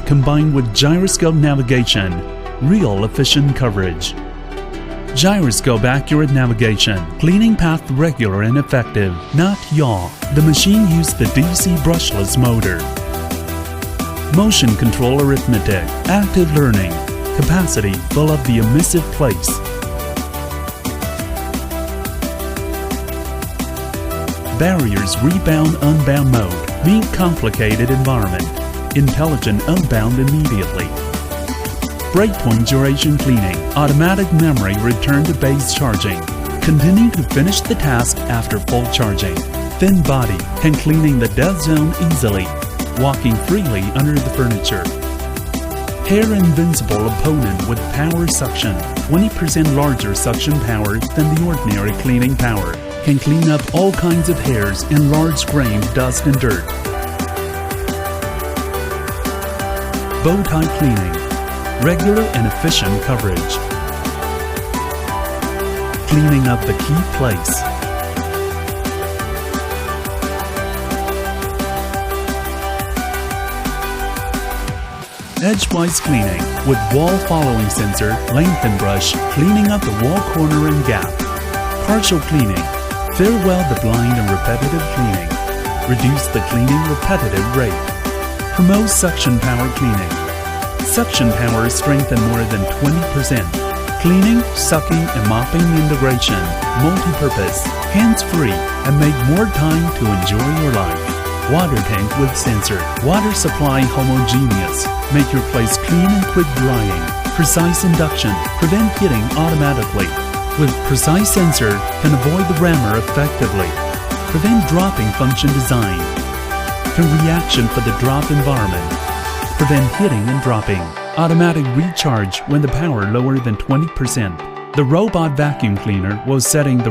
combined with gyroscope navigation, real efficient coverage. Gyroscope accurate navigation, cleaning path regular and effective, not yaw. The machine used the DC brushless motor. Motion control arithmetic, active learning, capacity fill up the emissive place. Barriers rebound unbound mode, meet complicated environment. Intelligent unbound immediately. Breakpoint duration cleaning, automatic memory return to base charging. Continue to finish the task after full charging. Thin body can cleaning the dead zone easily, walking freely under the furniture. Hair invincible opponent with power suction, 20% larger suction power than the ordinary cleaning power. Can clean up all kinds of hairs and large grain dust and dirt. Bow tie cleaning, regular and efficient coverage. Cleaning up the key place. Edgewise cleaning with wall following sensor, lengthen brush, cleaning up the wall corner and gap. Partial cleaning, farewell the blind and repetitive cleaning. Reduce the cleaning repetitive rate. Promote suction power cleaning. Suction power strengthened more than 20%. Cleaning, sucking, and mopping integration, multi-purpose, hands-free, and make more time to enjoy your life. Water tank with sensor, water supply homogeneous, make your place clean and quick drying. Precise induction, prevent heating automatically. With precise sensor, can avoid the rammer effectively. Prevent dropping function design. Can reaction for the drop environment. Prevent hitting and dropping. Automatic recharge when the power lower than 20%. The robot vacuum cleaner was setting the